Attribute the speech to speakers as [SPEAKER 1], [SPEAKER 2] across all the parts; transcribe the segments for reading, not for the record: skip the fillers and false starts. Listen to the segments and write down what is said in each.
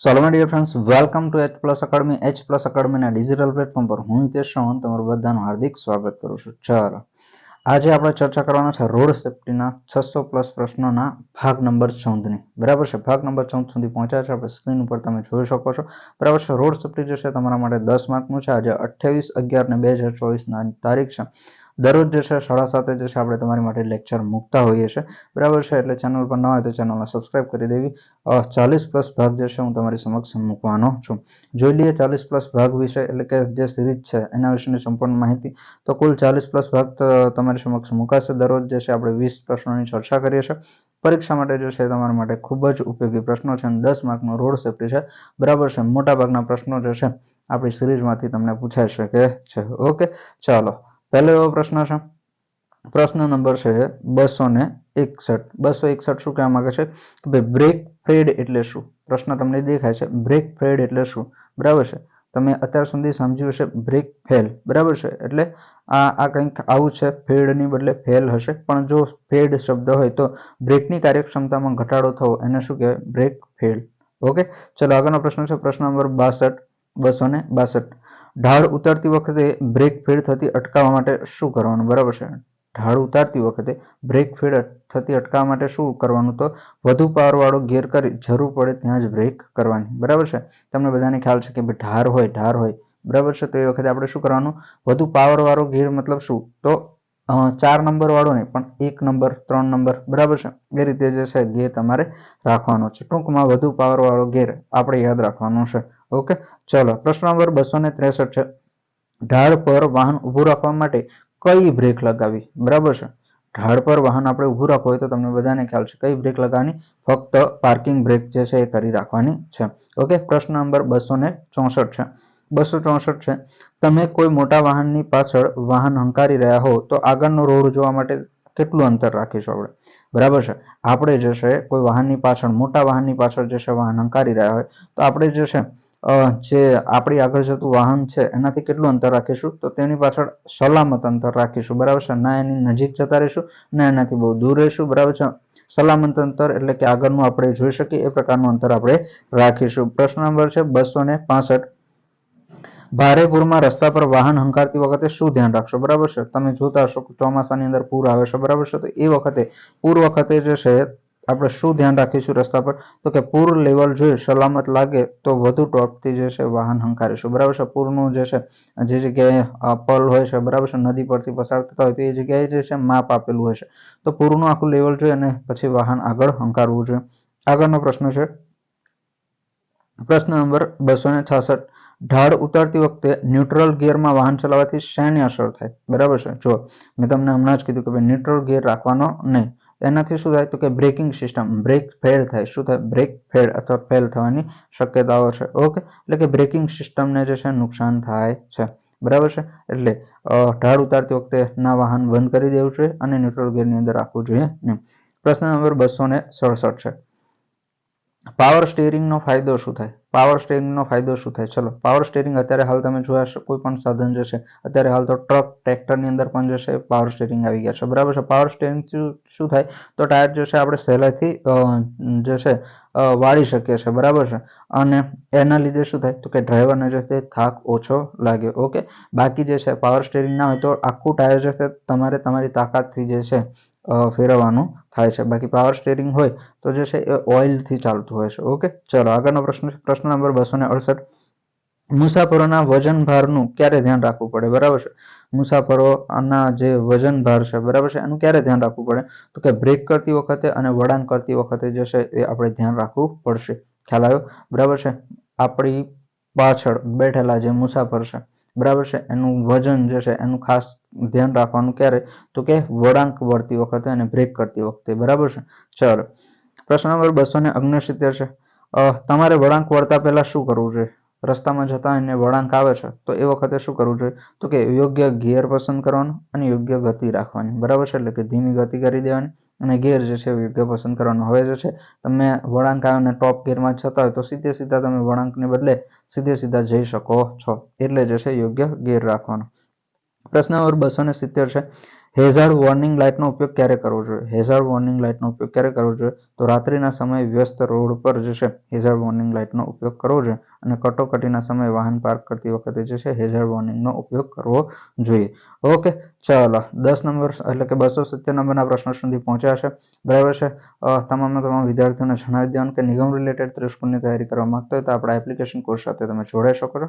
[SPEAKER 1] So hello my dear friends, welcome to H Plus Academy. H Plus Academy ના digital platform પર હું હિતેશ ચૌહાણ તમારું બધાનું હાર્દિક સ્વાગત કરું છું. ચાલો આજે આપણે ચર્ચા કરવાના છે રોડ સેફ્ટીના 600+ પ્રશ્નોના ભાગ નંબર 14ની. બરાબર છે, ભાગ નંબર 14 સુધી પહોંચ્યા છે. આપણે સ્ક્રીન ઉપર તમે જોઈ શકો છો. બરાબર છે, રોડ સેફ્ટી જે છે તમારા માટે 10 માર્કનું છે. આજે 28/11/2024 તારીખ છે. દરરોજ જે છે 7:30 જે છે આપણે તમારી માટે લેક્ચર મૂકતા હોઈએ છીએ. બરાબર છે, એટલે ચેનલ પર ન હોય તો ચેનલને સબસ્ક્રાઇબ કરી દેવી. 40+ ભાગ જે છે હું તમારી સમક્ષ મૂકવાનો છું. જોઈ લઈએ 40+ ભાગ વિશે, એટલે કે જે સિરીઝ છે એના વિશેની સંપૂર્ણ માહિતી. તો કુલ 40+ ભાગ તમારી સમક્ષ મુકાશે. દરરોજ જે છે આપણે 20 પ્રશ્નોની ચર્ચા કરીએ છીએ. પરીક્ષા માટે જે છે તમારા માટે ખૂબ જ ઉપયોગી પ્રશ્નો છે અને 10 માર્કનો રોડ સેફ્ટી છે. બરાબર છે, મોટાભાગના પ્રશ્નો જે છે આપણી સિરીઝમાંથી તમને પૂછાઈ શકે છે. ઓકે, ચાલો પહેલો એવો પ્રશ્ન છે. પ્રશ્ન નંબર છે 261. 261 શું કહેવા માંગે છે કે ભાઈ બ્રેક પેડ એટલે શું? પ્રશ્ન તમને દેખાય છે, બ્રેક પેડ એટલે શું? બરાબર છે, તમે અત્યાર સુધી સમજ્યું હશે બ્રેક ફેલ. બરાબર છે, એટલે આ કંઈક આવું છે, ફેડની બદલે ફેલ હશે. પણ જો ફેડ શબ્દ હોય તો બ્રેકની કાર્યક્ષમતામાં ઘટાડો થવો એને શું કહેવાય? Brake fail. ઓકે, ચલો આગળનો પ્રશ્ન છે પ્રશ્ન નંબર 62. 262. ઢાળ ઉતરતી વખતે બ્રેક ફેડ થતી અટકાવવા માટે શું કરવાનું? બરાબર છે, ઢાળ ઉતારતી વખતે બ્રેક ફેડ થતી અટકાવવા માટે શું કરવાનું? તો વધુ પાવરવાળો ગિયર કરી જરૂર પડે ત્યાં જ બ્રેક કરવાની. બરાબર છે, તમને બધાને ખ્યાલ છે કે ભાઈ ઢાર હોય બરાબર છે, તો એ વખતે આપણે શું કરવાનું? વધુ પાવરવાળો ગિયર મતલબ શું? તો 4 નંબર વાળો નહીં, પણ 1 નંબર 3 નંબર બરાબર છે, એ રીતે જે છે ગિયર તમારે રાખવાનો છે. ટૂંકમાં વધુ પાવરવાળો ગિયર આપણે યાદ રાખવાનો છે. ઓકે, ચલો પ્રશ્ન નંબર 263 છે. ઢાળ પર વાહન ઊભું રાખવા માટે કઈ બ્રેક લગાવી? બરાબર છે, ઢાળ પર વાહન આપણે ઊભું રાખવું હોય તો તમને બધાને ખ્યાલ છે કઈ બ્રેક લગાવવાની? ફક્ત પાર્કિંગ બ્રેક જે છે એ કરી રાખવાની છે. ઓકે, પ્રશ્ન નંબર 264 છે. 264 છે. તમે કોઈ મોટા વાહનની પાછળ વાહન હંકારી રહ્યા હો તો આગળનો રોડ જોવા માટે કેટલું અંતર રાખીશું આપણે? બરાબર છે, આપણે જે છે કોઈ વાહનની પાછળ, મોટા વાહનની પાછળ જે છે વાહન હંકારી રહ્યા હોય તો આપણે જે છે જે આપણી આગળ જતું વાહન છે એનાથી કેટલું અંતર રાખીશું? તો તેની પાછળ સલામત અંતર રાખીશું. બરાબર છે, ના એની નજીક જતા રહીશું ના એનાથી બહુ દૂર રહીશું. બરાબર છે, સલામત અંતર એટલે કે આગળનું આપણે જોઈ શકીએ એ પ્રકારનું અંતર આપણે રાખીશું. પ્રશ્ન નંબર છે 265. ભારે પૂરમાં રસ્તા પર વાહન હંકારતી વખતે શું ધ્યાન રાખશો? બરાબર છે, તમે જોતા હશો કે ચોમાસાની અંદર પૂર આવે છે. બરાબર છે, તો એ વખતે પૂર વખતે જે છે આપણે શું ધ્યાન રાખીશું રસ્તા પર? તો કે પૂર લેવલ જોઈ સલામત લાગે તો વધુ ટોર્કથી જે છે વાહન હંકારીશું. બરાબર છે, પૂરનું જે છે જે જગ્યાએ પલ હોય છે બરાબર છે, નદી પરથી પસાર થતા હોય તો એ જગ્યાએ જે છે માપ આપેલું હોય છે, તો પૂરનું આખું લેવલ જોઈ અને પછી વાહન આગળ હંકારવું જોઈએ. આગળનો પ્રશ્ન છે પ્રશ્ન નંબર 266. ઢાળ ઉતારતી વખતે ન્યુટ્રલ ગિયરમાં વાહન ચલાવવાથી શેની અસર થાય? બરાબર છે, જો મેં તમને હમણાં જ કીધું કે ભાઈ ન્યુટ્રલ ગિયર રાખવાનો નહીં. એનાથી શું થાય? તો કે બ્રેકિંગ સિસ્ટમ બ્રેક ફેલ થાય. શું થાય? બ્રેક ફેલ અથવા ફેલ થવાની શક્યતાઓ છે. ઓકે, એટલે કે બ્રેકિંગ સિસ્ટમને જે છે નુકસાન થાય છે. બરાબર છે, એટલે ઢાળ ઉતારતી વખતે ના વાહન બંધ કરી દેવું જોઈએ અને ન્યુટ્રલ ગિયરની અંદર રાખવું જોઈએ નહીં. પ્રશ્ન નંબર 267 છે. પાવર સ્ટીયરિંગનો ફાયદો શું થાય? પાવર સ્ટીયરિંગનો ફાયદો શું થાય? ચલો, પાવર સ્ટીયરિંગ અત્યારે હાલ તમે જોયા હશે કોઈ પણ સાધન જે છે, અત્યારે હાલ તો ટ્રક, ટ્રેક્ટરની અંદર પણ જે છે પાવર સ્ટીયરિંગ આવી ગયા છે. બરાબર છે, પાવર સ્ટીયરિંગ શું થાય? તો ટાયર જે છે આપણે સહેલાઈથી જે છે વાળી શકીએ છીએ. બરાબર છે, અને એના લીધે શું થાય? તો કે ડ્રાઈવરને જે છે થાક ઓછો લાગે. ઓકે, બાકી જે છે પાવર સ્ટીયરિંગ ના હોય તો આખું ટાયર જે છે તમારે તમારી તાકાતથી જે છે ફેરવવાનું થાય છે. બાકી પાવર સ્ટીયરિંગ હોય તો જે છે એ ઓઇલથી ચાલતું હોય છે. ઓકે, ચલો આગળનો પ્રશ્ન છે પ્રશ્ન નંબર 268. મુસાફરોના વજન ભારનું ક્યારે ધ્યાન રાખવું પડે? બરાબર છે, મુસાફરોના જે વજન ભાર છે બરાબર છે એનું ક્યારે ધ્યાન રાખવું પડે? તો કે બ્રેક કરતી વખતે અને વળાંક કરતી વખતે જે છે એ આપણે ધ્યાન રાખવું પડશે. ખ્યાલ આવ્યો? બરાબર છે, આપણી પાછળ બેઠેલા જે મુસાફર છે બરાબર છે એનું વજન જે છે એનું ખાસ ધ્યાન રાખવાનું ક્યારે? તો કે વળાંક વળતી વખતે અને બ્રેક કરતી વખતે. બરાબર છે, ચલો પ્રશ્ન નંબર 269 છે. તમારે વળાંક વળતા પહેલા શું કરવું જોઈએ? રસ્તામાં જતા અને વળાંક આવે છે તો એ વખતે શું કરવું જોઈએ? તો કે યોગ્ય ગિયર પસંદ કરવાનું અને યોગ્ય ગતિ રાખવાની. બરાબર છે, એટલે કે ધીમી ગતિ કરી દેવાની અને ગિયર જે છે યોગ્ય પસંદ કરવાનું. હવે જે છે તમે વળાંક આવે અને ટોપ ગિયરમાં જતા હોય તો સીધા તમે વળાંકને બદલે સીધા જઈ શકો છો, એટલે જે છે યોગ્ય ગિયર રાખવાનો. પ્રશ્ન નંબર 270 છે. હેઝાર્ડ વોર્નિંગ લાઇટનો ઉપયોગ ક્યારે કરવો જોઈએ? હેઝાર્ડ વોર્નિંગ લાઇટનો ઉપયોગ ક્યારે કરવો જોઈએ? તો રાત્રિના સમયે વ્યસ્ત રોડ પર જે છે હેઝાર્ડ વોર્નિંગ લાઇટનો ઉપયોગ કરવો જોઈએ અને કટોકટીના સમયે વાહન પાર્ક કરતી વખતે જે છે હેઝાર્ડ વોર્નિંગનો ઉપયોગ કરવો જોઈએ. ઓકે, ચાલો 10 નંબર એટલે કે 270 નંબરના પ્રશ્નો સુધી પહોંચ્યા છે. બરાબર છે. તમામ વિદ્યાર્થીઓને જણાવી દેવાનું કે નિગમ રિલેટેડ 30 ગુણની તૈયારી કરવા માંગતા હોય તો આપણા એપ્લિકેશન કોર્સ સાથે તમે જોડાઈ શકો છો.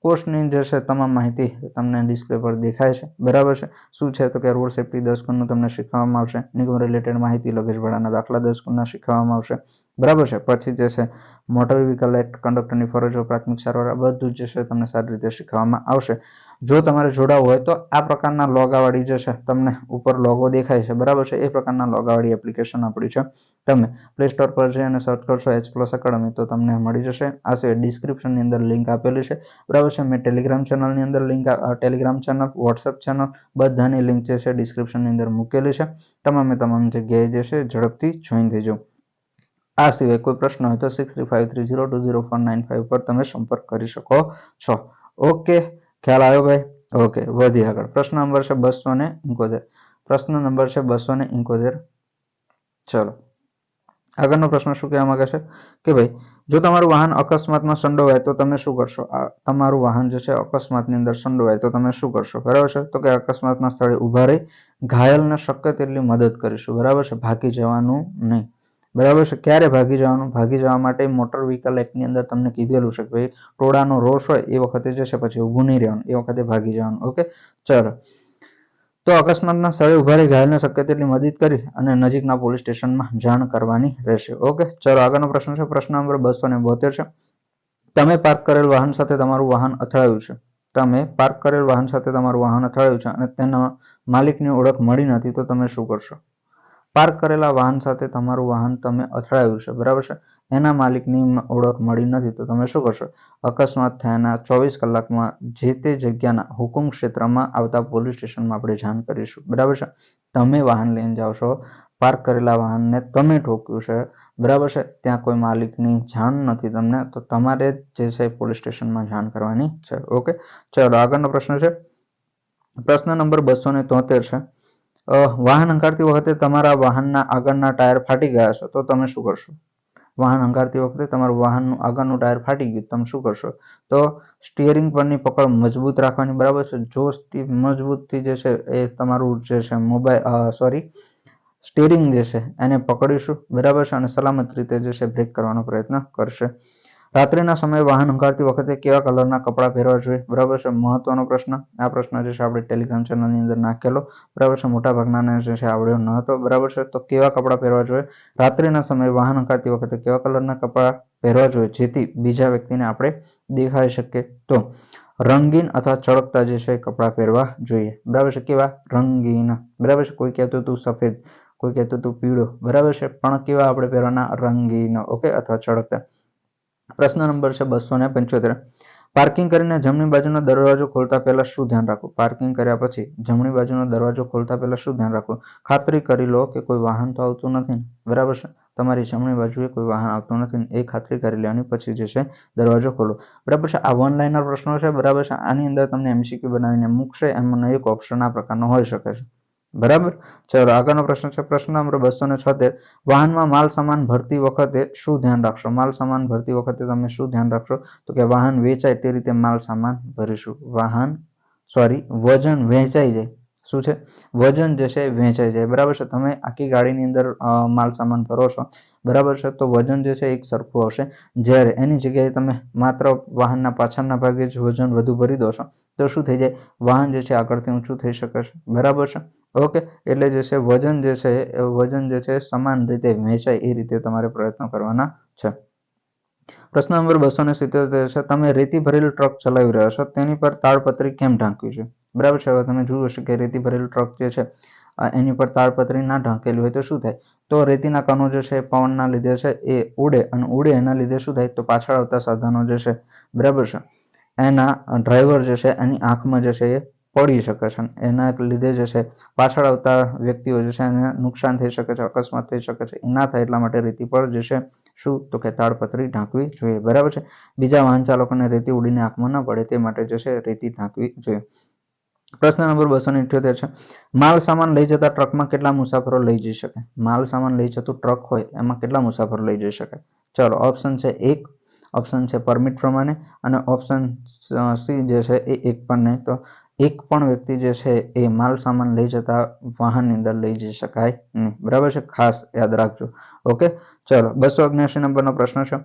[SPEAKER 1] કોર્સની જે છે તમામ માહિતી તમને ડિસ્પ્લે પર દેખાય છે. બરાબર છે. શું છે તો કે રોડ સેફ્ટી 10 ગુણનું તમને શીખવવામાં આવશે. નિગમ રિલેટેડ માહિતી, લગેજ ભાડાના દાખલા 10 ગુણના શીખવવામાં આવશે. બરાબર છે. પછી જે છે મોટર વ્હીકલ એક્ટ, કંડક્ટરની ફરજો, પ્રાથમિક સારવાર, આ બધું જે છે તમને સારી રીતે શીખવવામાં આવશે. જો તમારે જોડાવવું હોય તો આ પ્રકારના લોગાવાળી જે છે તમને ઉપર લોગો દેખાય છે. બરાબર છે. એ પ્રકારના લોગાવાળી એપ્લિકેશન આપણી છે. તમે પ્લે સ્ટોર પર જઈ અને સર્ચ કરશો H+ એકેડમી તો તમને મળી જશે. આ સિવાય ડિસ્ક્રિપ્શનની અંદર લિંક આપેલી છે. બરાબર છે. મેં ટેલિગ્રામ ચેનલની અંદર ટેલિગ્રામ ચેનલ, વોટ્સઅપ ચેનલ બધાની લિંક જે છે ડિસ્ક્રિપ્શનની અંદર મૂકેલી છે. તમામ જગ્યાએ જે છે ઝડપથી જોઈન થઈ જાઓ. આ સિવાય કોઈ પ્રશ્ન હોય તો 6353020495 પર તમે સંપર્ક કરી શકો છો. ઓકે, ખ્યાલ આવ્યો ભાઈ? ઓકે, વધી આગળ. પ્રશ્ન નંબર છે 271. પ્રશ્ન નંબર છે 271. ચલો, આગળનો પ્રશ્ન શું કહેવા માંગે છે કે ભાઈ જો તમારું વાહન અકસ્માતમાં સંડોવાય તો તમે શું કરશો? તમારું વાહન જે છે અકસ્માતની અંદર સંડોવાય તો તમે શું કરશો? બરાબર છે. તો કે અકસ્માતના સ્થળે ઊભા રહી ઘાયલને શક્ય તેટલી મદદ કરીશું. બરાબર છે. ભાગી જવાનું નહીં. બરાબર છે. ક્યારે ભાગી જવાનું? ભાગી જવા માટે મોટર વ્હીકલ એક્ટની અંદર તમને કીધેલું છે કે ભાઈ ટોળાનો રોષ હોય એ વખતે જે છે પછી ઊભું નહીં રહેવાનું, એ વખતે ભાગી જવાનું. ઓકે, ચલો. તો અકસ્માતના સ્થળે ઊભા રહી ઘાયલને શક્ય તેટલી મદદ કરી અને નજીકના પોલીસ સ્ટેશનમાં જાણ કરવાની રહેશે. ઓકે, ચલો, આગળનો પ્રશ્ન છે પ્રશ્ન નંબર 272 છે. તમે પાર્ક કરેલ વાહન સાથે તમારું વાહન અથડાયું છે. તમે પાર્ક કરેલ વાહન સાથે તમારું વાહન અથડાયું છે અને તેના માલિકની ઓળખ મળી નથી તો તમે શું કરશો? પાર્ક કરેલા વાહન સાથે તમારું વાહન તમે અથડાયું છે. બરાબર છે. એના માલિકની ઓળખ મળી નથી તો તમે શું કરશો? અકસ્માત થયાના 24 કલાકમાં જે તે જગ્યાના હુકુમ ક્ષેત્રમાં આવતા પોલીસ સ્ટેશનમાં આપણે જાણ કરીશું. બરાબર છે. તમે વાહન લઈને જાઓ છો, પાર્ક કરેલા વાહનને તમે ઠોક્યું છે. બરાબર છે. ત્યાં કોઈ માલિકની જાણ નથી તમને તો તમારે જે છે પોલીસ સ્ટેશનમાં જાણ કરવાની છે. ઓકે, ચલો, આગળનો પ્રશ્ન છે પ્રશ્ન નંબર 273 છે. વાહન હંકારતી વખતે તમારા વાહનના આગળના ટાયર ફાટી ગયા છે તો તમે શું કરશો? વાહન હંકારતી વખતે તમારું વાહનનું આગળનું ટાયર ફાટી ગયું, તમે શું કરશો? તો સ્ટીયરિંગ પરની પકડ મજબૂત રાખવાની. બરાબર છે. જો મજબૂતથી જે છે એ તમારું જે છે સ્ટીયરિંગ જે છે એને પકડીશું. બરાબર છે. અને સલામત રીતે જે છે બ્રેક કરવાનો પ્રયત્ન કરશે. રાત્રિના સમયે વાહન હંકારતી વખતે કેવા કલરના કપડાં પહેરવા જોઈએ? બરાબર છે. મહત્વનો પ્રશ્ન. આ પ્રશ્ન જે છે આપણે ટેલિગ્રામ ચેનલની અંદર નાખેલો. બરાબર છે. મોટા ભાગનાને જે છે આવડ્યો ન હતો. બરાબર છે. તો કેવા કપડાં પહેરવા જોઈએ? રાત્રિના સમયે વાહન હંકારતી વખતે કેવા કલરના કપડાં પહેરવા જોઈએ જેથી બીજા વ્યક્તિને આપણે દેખાઈ શકીએ? તો રંગીન અથવા ચળકતા જે છે કપડાં પહેરવા જોઈએ. બરાબર છે. કેવા? રંગીન. બરાબર છે. કોઈ કહેતું હતું સફેદ, કોઈ કહેતું હતું પીળો. બરાબર છે. પણ કેવા આપણે પહેરવાના? રંગીન. ઓકે, અથવા ચળકતા. પ્રશ્ન નંબર છે 275. પાર્કિંગ કરીને જમણી બાજુનો દરવાજો ખોલતા પહેલા શું ધ્યાન રાખવું? પાર્કિંગ કર્યા પછી જમણી બાજુનો દરવાજો ખોલતા પહેલા શું ધ્યાન રાખવું? ખાતરી કરી લો કે કોઈ વાહન તો આવતું નથી. બરાબર છે. તમારી જમણી બાજુએ કોઈ વાહન આવતું નથી એ ખાતરી કરી લેવાની પછી જે છે દરવાજો ખોલો. બરાબર છે. આ વન લાઇનર પ્રશ્નો છે. બરાબર છે. આની અંદર તમને MCQ બનાવીને મૂકશે, એમાંનો એક ઓપ્શન આ પ્રકારનો હોઈ શકે છે. બરાબર. ચલો, આગળનો પ્રશ્ન છે પ્રશ્ન નંબર 276. વાહનમાં માલ સામાન ભરતી વખતે શું ધ્યાન રાખશો? માલ સામાન ભરતી વખતે તમે શું ધ્યાન રાખશો? તો કે વાહન વેચાય તે રીતે માલ સામાન ભરીશું. વજન વેચાઈ જાય. શું છે? વજન જે છે વેચાઈ જાય. બરાબર છે. તમે આખી ગાડીની અંદર માલ સામાન ભરો છો. બરાબર છે. તો વજન જે છે એક સરખું આવશે. જ્યારે એની જગ્યાએ તમે માત્ર વાહનના પાછળના ભાગે જ વજન વધુ ભરી દો છો તો શું થઈ જાય? વાહન જે છે આગળથી ઊંચું થઈ શકે છે. બરાબર છે. ઓકે, એટલે જે છે વજન જે છે સમાન રીતે વહેંચાય એ રીતે તમારે પ્રયત્ન કરવાના છે. પ્રશ્ન નંબર 277 છે. તમે રેતી ભરેલું ટ્રક ચલાવી રહ્યા છો તેની પર તાડપત્રી કેમ ઢાંક્યું છે? બરાબર છે. હવે તમે જોયું હશે કે રેતી ભરેલું ટ્રક જે છે એની પર તાડપત્રી ના ઢાંકેલી હોય તો શું થાય? તો રેતીના કણો જે છે પવનના લીધે છે એ ઉડે અને ઉડે એના લીધે શું થાય? તો પાછળ આવતા સાધનો જે છે, બરાબર છે, એના ડ્રાઈવર જે છે એની આંખમાં જે છે એ પડી શકે છે. એના લીધે જે છે પાછળ આવતા વ્યક્તિઓ જે છે એને નુકસાન થઈ શકે છે, અકસ્માત થઈ શકે છે. એ ના થાય એટલા માટે રેતી પર જે છે શું? તો કે તાડપત્રી ઢાંકવી જોઈએ. બરાબર છે. બીજા વાહન ચાલકોને રેતી ઉડીને આંખમાં ન પડે તે માટે જે છે રેતી ઢાંકવી જોઈએ. પ્રશ્ન નંબર 278 છે માલ સામાન લઈ જતા ટ્રકમાં કેટલા મુસાફરો લઈ જઈ શકે? માલ સામાન લઈ જતું ટ્રક હોય એમાં કેટલા મુસાફરો લઈ જઈ શકે? ચલો ઓપ્શન છે 1, ઓપ્શન છે પરમિટ પ્રમાણે, અને ઓપ્શન સી જે છે એ 1 પણ નહીં. તો એક પણ વ્યક્તિ જે છે એ માલ સામાન લઈ જતા વાહનની અંદર લઈ જઈ શકાય નહીં. બરાબર છે, ખાસ યાદ રાખજો. ઓકે, ચલો 279 નંબરનો પ્રશ્ન છે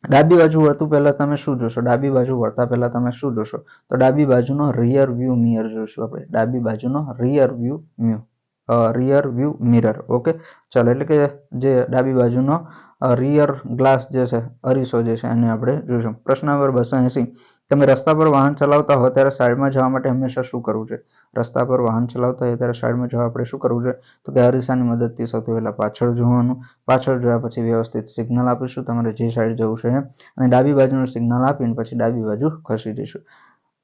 [SPEAKER 1] ડાબી બાજુ વળતું પહેલા તમે શું જોશો? ડાબી બાજુ વળતા પહેલા તમે શું જોશો? તો ડાબી બાજુનો રિયર વ્યૂ મિરર જોશું આપણે. ડાબી બાજુનો રિયર વ્યૂ મિરર. ઓકે, ચાલો, એટલે કે જે ડાબી બાજુનો રિયર ગ્લાસ જે છે, અરીસો જે છે, એને આપણે જોઈશું. પ્રશ્ન નંબર 280 તમે રસ્તા પર વાહન ચલાવતા હો ત્યારે સાઈડમાં જવા માટે હંમેશા શું કરવું છે? રસ્તા પર વાહન ચલાવતા હોય ત્યારે સાઈડમાં જવા આપણે શું કરવું છે? તો કે અરીસાની મદદથી સૌથી પહેલા પાછળ જોવાનું. પાછળ જોયા પછી વ્યવસ્થિત સિગ્નલ આપીશું તમારે જે સાઈડ જવું છે એમ, અને ડાબી બાજુનું સિગ્નલ આપીને પછી ડાબી બાજુ ખસી જઈશું.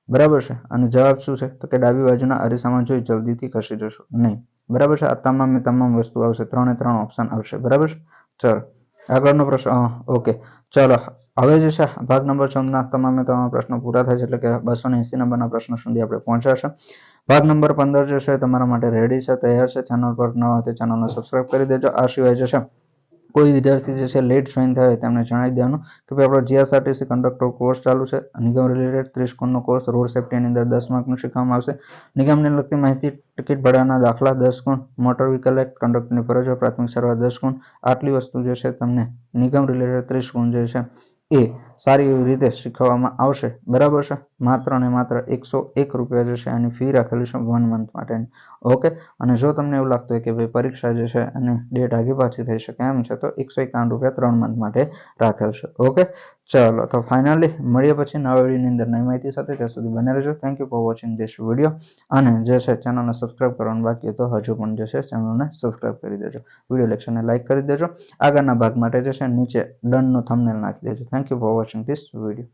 [SPEAKER 1] બરાબર છે, અને જવાબ શું છે? તો કે ડાબી બાજુના અરીસામાં જોઈ જલ્દીથી ખસી જશો નહીં. બરાબર છે, આ તમામ વસ્તુ આવશે, 3 એ 3 ઓપ્શન આવશે. બરાબર છે, ચલો આગળનો પ્રશ્ન. ઓકે, ચલો હવે જે છે ભાગ નંબર 14 તમામ પ્રશ્નો પૂરા થાય છે, એટલે કે 280 નંબરના પ્રશ્નો સુધી આપણે પહોંચ્યા છે. ભાગ નંબર 15 જે છે તમારા માટે રેડી છે, તૈયાર છે. ચેનલ પર નવા હોય તો ચેનલને સબસ્ક્રાઇબ કરી દેજો. આ સિવાય જે છે કોઈ વિદ્યાર્થી જે છે લેટ જોઈન થયા હોય તેમને જણાવી દેવાનું કે ભાઈ આપણો જીએસઆરટીસી કંડક્ટર કોર્સ ચાલુ છે. નિગમ રિલેટેડ 30 ગુણનો કોર્સ, રોડ સેફ્ટીની અંદર 10 માર્કનું શીખવામાં આવશે. નિગમને લગતી માહિતી, ટિકિટ ભાડાના દાખલા 10 ગુણ, મોટર વ્હીકલ એક્ટ, કંડક્ટરની ફરજો, પ્રાથમિક સારવાર 10 ગુણ. આટલી વસ્તુ જે છે તમને નિગમ રિલેટેડ 30 ગુણ જે છે એ સારી એવી રીતે શીખવવામાં આવશે. બરાબર છે, માત્ર ને માત્ર 101 રૂપિયા જે છે એની ફી રાખેલી છે 1 મંથ માટેની. ઓકે, અને જો તમને એવું લાગતું હોય કે ભાઈ પરીક્ષા જે છે અને ડેટ આગી પાછી થઈ શકે એમ છે તો 151 રૂપિયા 3 મંથ માટે રાખેલ છે. ઓકે, ચલો તો ફાઇનલી મળીએ પછી નવા વિડીયોની અંદર નવી માહિતી સાથે. ત્યાં સુધી બને રહેજો. Thank you for watching this video. અને જે છે ચેનલને સબસ્ક્રાઇબ કરવાનું બાકી તો હજુ પણ જે છે ચેનલને સબસ્ક્રાઇબ કરી દેજો. વિડીયો લેક્ચરને લાઇક કરી દેજો. આગળના ભાગ માટે જે છે નીચે ડનનો થંબનેલ નાખી દેજો. Thank you for watching this video.